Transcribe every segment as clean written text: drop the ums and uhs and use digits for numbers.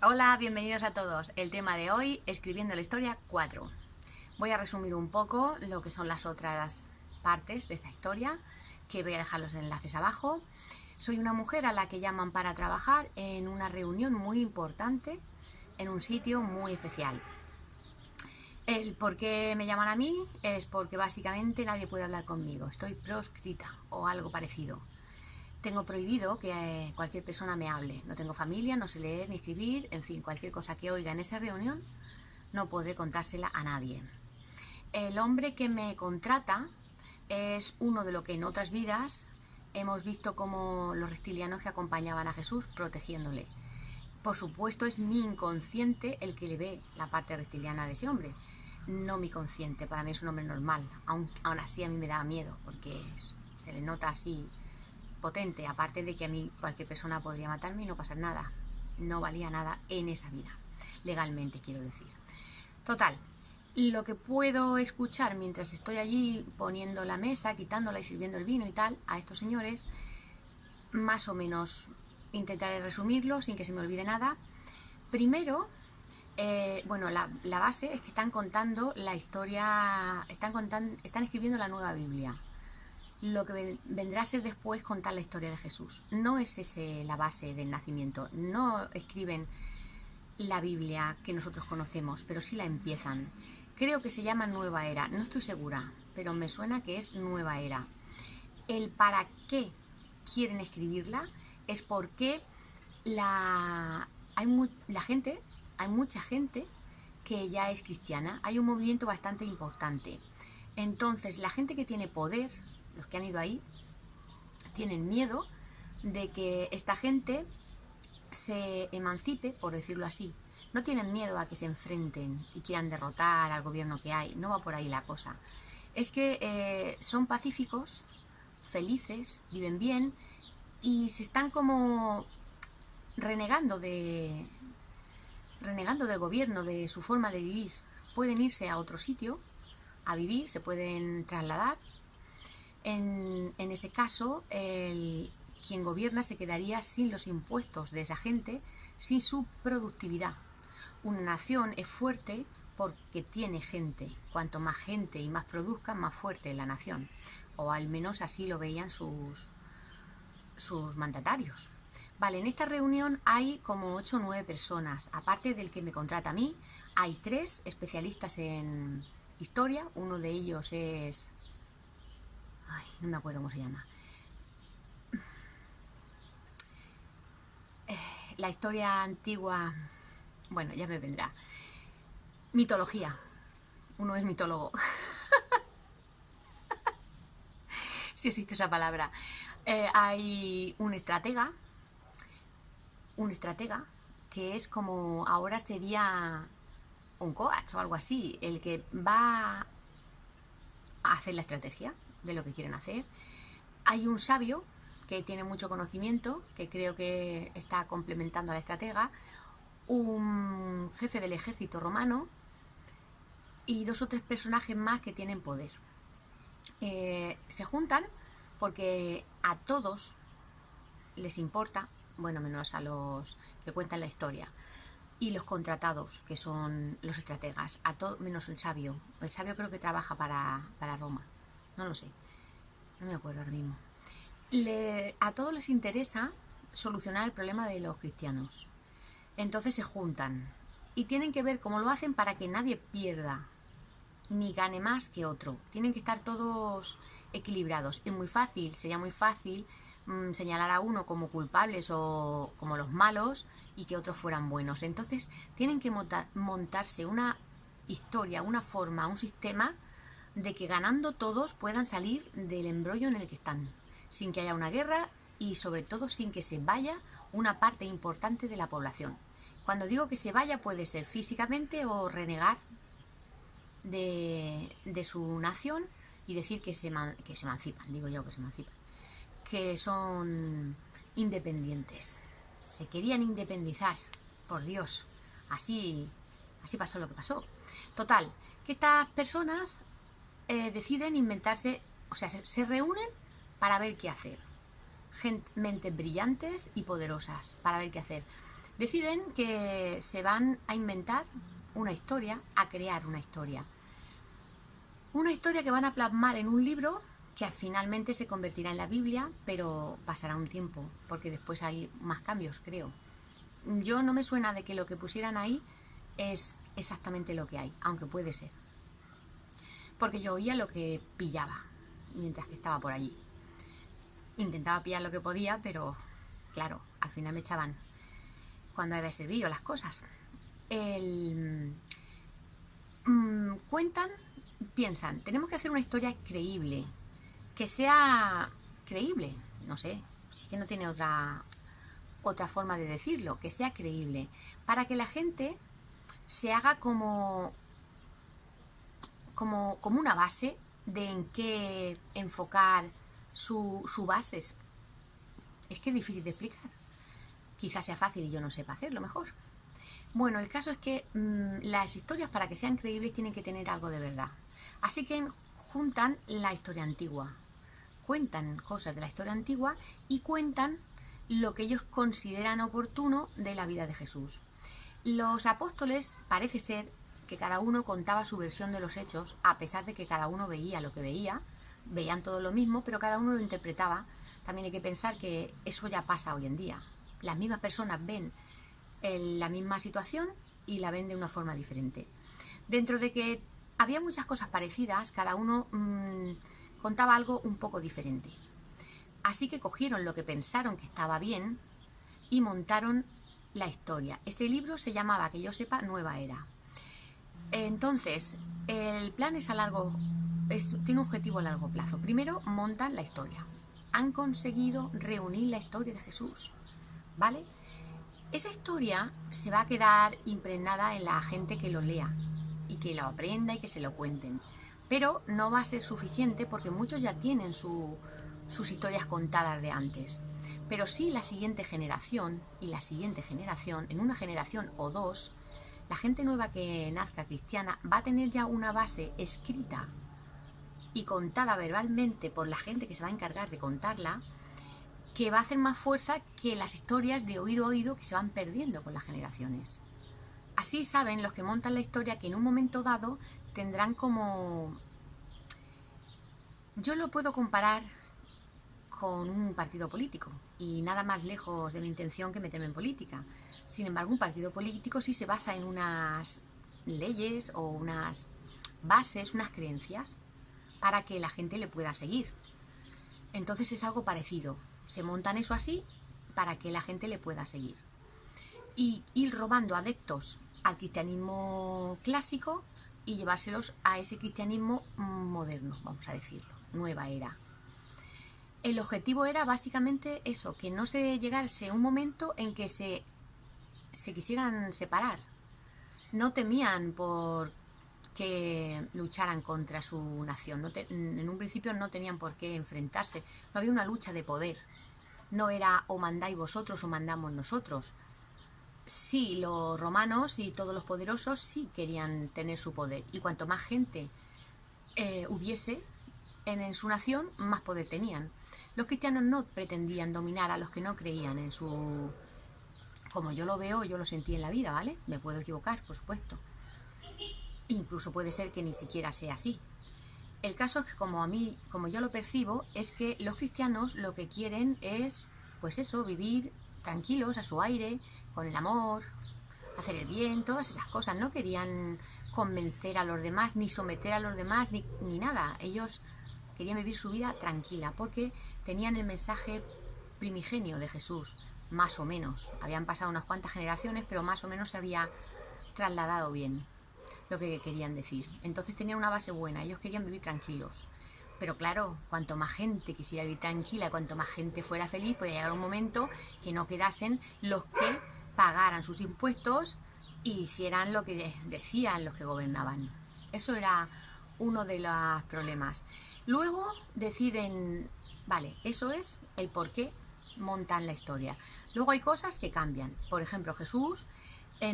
Hola, bienvenidos a todos. El tema de hoy, escribiendo la historia 4. Voy a resumir un poco lo que son las otras partes de esta historia, que voy a dejar los enlaces abajo. Soy una mujer a la que llaman para trabajar en una reunión muy importante, en un sitio muy especial. El por qué me llaman a mí es porque básicamente nadie puede hablar conmigo. Estoy proscrita o algo parecido. Tengo prohibido que cualquier persona me hable. No tengo familia, no sé leer ni escribir, en fin, cualquier cosa que oiga en esa reunión no podré contársela a nadie. El hombre que me contrata es uno de lo que en otras vidas hemos visto como los reptilianos que acompañaban a Jesús protegiéndole. Por supuesto es mi inconsciente el que le ve la parte reptiliana de ese hombre, no mi consciente. Para mí es un hombre normal, aún así a mí me da miedo porque se le nota así potente, aparte de que a mí cualquier persona podría matarme y no pasar nada. No valía nada en esa vida, legalmente quiero decir. Total, lo que puedo escuchar mientras estoy allí poniendo la mesa, quitándola y sirviendo el vino y tal a estos señores, más o menos intentaré resumirlo sin que se me olvide nada. Primero, bueno, la base es que están contando la historia, están escribiendo la nueva Biblia. Lo que vendrá a ser después contar la historia de Jesús. No es ese la base del nacimiento. No escriben la Biblia que nosotros conocemos, pero sí la empiezan. Creo que se llama Nueva Era. No estoy segura, pero me suena que es Nueva Era. El para qué quieren escribirla es porque hay mucha gente que ya es cristiana. Hay un movimiento bastante importante. Entonces, la gente que tiene poder, los que han ido ahí, tienen miedo de que esta gente se emancipe, por decirlo así. No tienen miedo a que se enfrenten y quieran derrotar al gobierno que hay. No va por ahí la cosa. Es que son pacíficos, felices, viven bien y se están como renegando del gobierno, de su forma de vivir. Pueden irse a otro sitio a vivir, se pueden trasladar. En ese caso, quien gobierna se quedaría sin los impuestos de esa gente, sin su productividad. Una nación es fuerte porque tiene gente. Cuanto más gente y más produzca, más fuerte es la nación. O al menos así lo veían sus mandatarios. Vale, en esta reunión hay como 8 o 9 personas. Aparte del que me contrata a mí, hay 3 especialistas en historia. Uno de ellos es... Ay, no me acuerdo cómo se llama. La historia antigua... Bueno, ya me vendrá. Mitología. Uno es mitólogo. Si existe esa palabra. Hay un estratega que es como... Ahora sería un coach o algo así. El que va a hacer la estrategia de lo que quieren hacer. Hay un sabio que tiene mucho conocimiento, que creo que está complementando a la estratega, un jefe del ejército romano y 2 o 3 personajes más que tienen poder. Se juntan porque a todos les importa, bueno, menos a los que cuentan la historia, y los contratados, que son los estrategas, menos el sabio. El sabio creo que trabaja para Roma, no lo sé, no me acuerdo ahora mismo. A todos les interesa solucionar el problema de los cristianos. Entonces se juntan y tienen que ver cómo lo hacen para que nadie pierda ni gane más que otro. Tienen que estar todos equilibrados. Es muy fácil, sería muy fácil señalar a uno como culpables o como los malos y que otros fueran buenos. Entonces tienen que montarse una historia, una forma, un sistema de que ganando todos puedan salir del embrollo en el que están, sin que haya una guerra y sobre todo sin que se vaya una parte importante de la población. Cuando digo que se vaya puede ser físicamente o renegar de su nación y decir que se emancipan, digo yo que se emancipan, que son independientes. Se querían independizar, por Dios, así pasó lo que pasó. Total, que estas personas deciden inventarse, o sea, se reúnen para ver qué hacer. Mentes brillantes y poderosas para ver qué hacer. Deciden que se van a inventar una historia, a crear una historia. Una historia que van a plasmar en un libro que finalmente se convertirá en la Biblia, pero pasará un tiempo, porque después hay más cambios, creo. Yo no me suena de que lo que pusieran ahí es exactamente lo que hay, aunque puede ser. Porque yo oía lo que pillaba mientras que estaba por allí. Intentaba pillar lo que podía, pero claro, al final me echaban cuando había servido las cosas. Cuentan, piensan, tenemos que hacer una historia creíble, que sea creíble, no sé, sí que no tiene otra forma de decirlo, que sea creíble, para que la gente se haga como una base de en qué enfocar su bases. Es que es difícil de explicar. Quizás sea fácil y yo no sepa hacerlo mejor. Bueno, el caso es que las historias, para que sean creíbles, tienen que tener algo de verdad. Así que juntan la historia antigua, cuentan cosas de la historia antigua y cuentan lo que ellos consideran oportuno de la vida de Jesús. Los apóstoles parece ser que cada uno contaba su versión de los hechos, a pesar de que cada uno veía lo que veía, veían todo lo mismo, pero cada uno lo interpretaba. También hay que pensar que eso ya pasa hoy en día. Las mismas personas ven la misma situación y la ven de una forma diferente. Dentro de que había muchas cosas parecidas, cada uno contaba algo un poco diferente. Así que cogieron lo que pensaron que estaba bien y montaron la historia. Ese libro se llamaba, que yo sepa, Nueva Era. Entonces, el plan es tiene un objetivo a largo plazo. Primero, montan la historia. Han conseguido reunir la historia de Jesús, ¿vale? Esa historia se va a quedar impregnada en la gente que lo lea y que lo aprenda y que se lo cuenten. Pero no va a ser suficiente porque muchos ya tienen sus historias contadas de antes. Pero sí la siguiente generación y la siguiente generación, en una generación o dos, la gente nueva que nazca cristiana va a tener ya una base escrita y contada verbalmente por la gente que se va a encargar de contarla, que va a hacer más fuerza que las historias de oído a oído que se van perdiendo con las generaciones. Así saben los que montan la historia que en un momento dado tendrán como... Yo lo puedo comparar con un partido político y nada más lejos de mi intención que meterme en política. Sin embargo, un partido político sí se basa en unas leyes o unas bases, unas creencias para que la gente le pueda seguir. Entonces es algo parecido. Se montan eso así para que la gente le pueda seguir. Y ir robando adeptos al cristianismo clásico y llevárselos a ese cristianismo moderno, vamos a decirlo, nueva era. El objetivo era básicamente eso, que no se llegase un momento en que se quisieran separar. No temían por que lucharan contra su nación. En un principio no tenían por qué enfrentarse. No había una lucha de poder. No era o mandáis vosotros o mandamos nosotros. Sí, los romanos y todos los poderosos sí querían tener su poder. Y cuanto más gente hubiese en su nación, más poder tenían. Los cristianos no pretendían dominar a los que no creían en su... Como yo lo veo, yo lo sentí en la vida, ¿vale? Me puedo equivocar, por supuesto. Incluso puede ser que ni siquiera sea así. El caso es que como yo lo percibo, es que los cristianos lo que quieren es, pues eso, vivir tranquilos, a su aire, con el amor, hacer el bien, todas esas cosas. No querían convencer a los demás, ni someter a los demás, ni nada. Ellos querían vivir su vida tranquila, porque tenían el mensaje primigenio de Jesús, más o menos. Habían pasado unas cuantas generaciones, pero más o menos se había trasladado bien lo que querían decir. Entonces tenían una base buena, ellos querían vivir tranquilos. Pero claro, cuanto más gente quisiera vivir tranquila, cuanto más gente fuera feliz, podía llegar un momento que no quedasen los que pagaran sus impuestos y hicieran lo que decían los que gobernaban. Eso era uno de los problemas. Luego deciden, vale, eso es el por qué montan la historia. Luego hay cosas que cambian. Por ejemplo, Jesús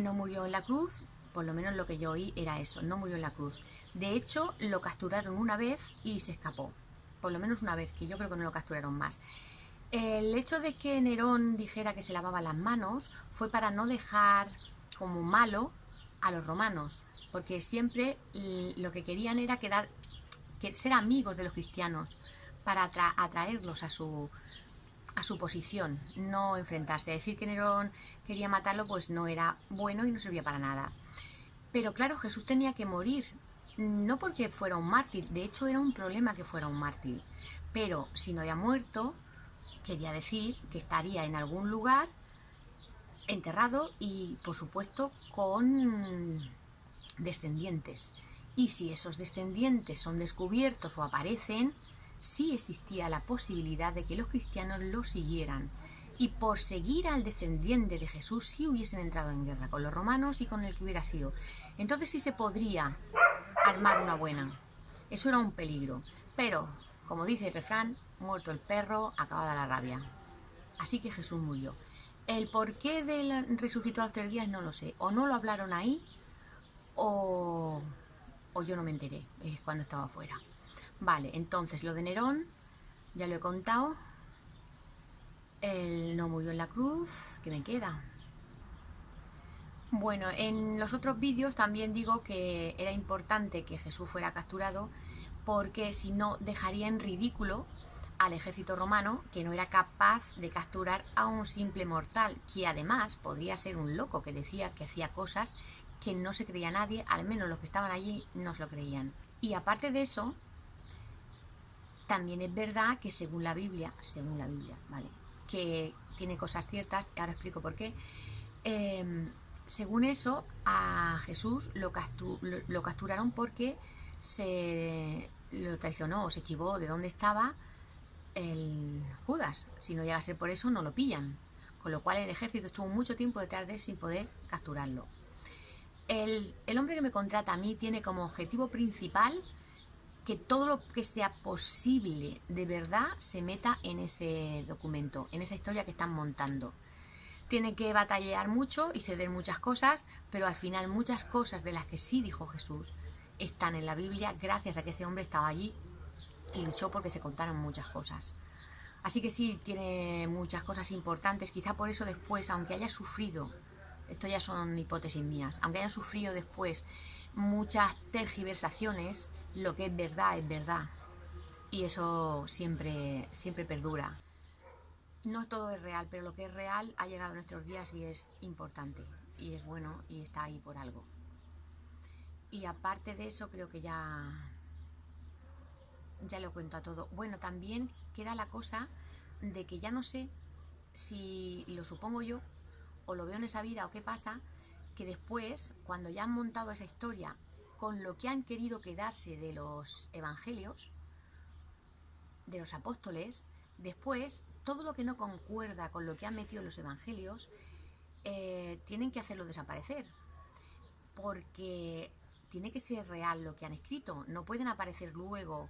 no murió en la cruz. Por lo menos lo que yo oí era eso, no murió en la cruz. De hecho, lo capturaron una vez y se escapó. Por lo menos una vez, que yo creo que no lo capturaron más. El hecho de que Nerón dijera que se lavaba las manos fue para no dejar como malo a los romanos, porque siempre lo que querían era ser amigos de los cristianos para atraerlos a su posición, no enfrentarse. Decir que Nerón quería matarlo pues no era bueno y no servía para nada. Pero claro, Jesús tenía que morir, no porque fuera un mártir, de hecho era un problema que fuera un mártir, pero si no había muerto, quería decir que estaría en algún lugar enterrado y por supuesto con descendientes. Y si esos descendientes son descubiertos o aparecen, sí existía la posibilidad de que los cristianos lo siguieran. Y por seguir al descendiente de Jesús sí hubiesen entrado en guerra con los romanos y con el que hubiera sido. Entonces sí se podría armar una buena. Eso era un peligro. Pero, como dice el refrán, muerto el perro, acabada la rabia. Así que Jesús murió. El porqué del resucitó a los 3 días no lo sé. O no lo hablaron ahí, o yo no me enteré cuando estaba afuera. Vale, entonces lo de Nerón, ya lo he contado. Él no murió en la cruz, ¿qué me queda? Bueno, en los otros vídeos también digo que era importante que Jesús fuera capturado porque si no dejaría en ridículo al ejército romano, que no era capaz de capturar a un simple mortal, que además podría ser un loco que decía que hacía cosas que no se creía nadie, al menos los que estaban allí no se lo creían. Y aparte de eso, también es verdad que según la Biblia, ¿vale? Que tiene cosas ciertas, ahora explico por qué. Según eso, a Jesús lo capturaron porque se lo traicionó o se chivó de dónde estaba el Judas. Si no llega a ser por eso, no lo pillan. Con lo cual el ejército estuvo mucho tiempo detrás de él sin poder capturarlo. El hombre que me contrata a mí tiene como objetivo principal que todo lo que sea posible de verdad se meta en ese documento, en esa historia que están montando. Tiene que batallar mucho y ceder muchas cosas, pero al final muchas cosas de las que sí dijo Jesús están en la Biblia gracias a que ese hombre estaba allí y luchó porque se contaran muchas cosas. Así que sí, tiene muchas cosas importantes, quizá por eso después, aunque haya sufrido, esto ya son hipótesis mías, aunque hayan sufrido después muchas tergiversaciones, lo que es verdad, y eso siempre perdura. No todo es real, pero lo que es real ha llegado a nuestros días y es importante, y es bueno, y está ahí por algo. Y aparte de eso, creo que ya lo cuento a todo. Bueno, también queda la cosa de que ya no sé si lo supongo yo o lo veo en esa vida o qué pasa, que después, cuando ya han montado esa historia con lo que han querido quedarse de los evangelios, de los apóstoles, después todo lo que no concuerda con lo que han metido en los evangelios, tienen que hacerlo desaparecer, porque tiene que ser real lo que han escrito. No pueden aparecer luego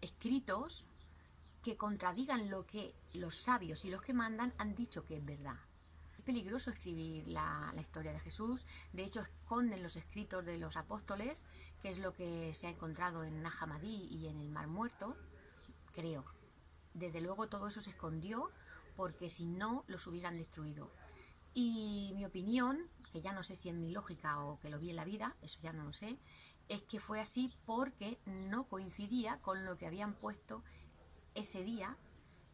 escritos que contradigan lo que los sabios y los que mandan han dicho que es verdad. Es peligroso escribir la historia de Jesús. De hecho, esconden los escritos de los apóstoles, que es lo que se ha encontrado en Nag Hammadi y en el Mar Muerto, creo. Desde luego todo eso se escondió porque si no los hubieran destruido. Y mi opinión, que ya no sé si es mi lógica o que lo vi en la vida, eso ya no lo sé, es que fue así porque no coincidía con lo que habían puesto ese día.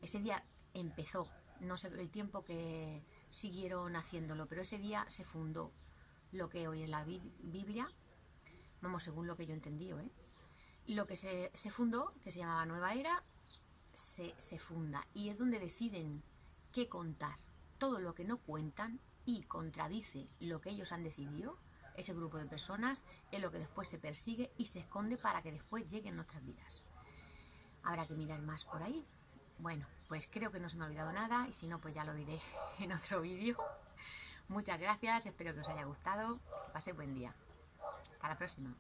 Ese día empezó, no sé el tiempo que siguieron haciéndolo, pero ese día se fundó lo que hoy es la Biblia, vamos, según lo que yo entendí, lo que se fundó, que se llamaba Nueva Era, se funda y es donde deciden qué contar. Todo lo que no cuentan y contradice lo que ellos han decidido, ese grupo de personas, es lo que después se persigue y se esconde para que después lleguen nuestras vidas. Habrá que mirar más por ahí. Bueno, pues creo que no se me ha olvidado nada y si no, pues ya lo diré en otro vídeo. Muchas gracias, espero que os haya gustado, que paséis buen día. Hasta la próxima.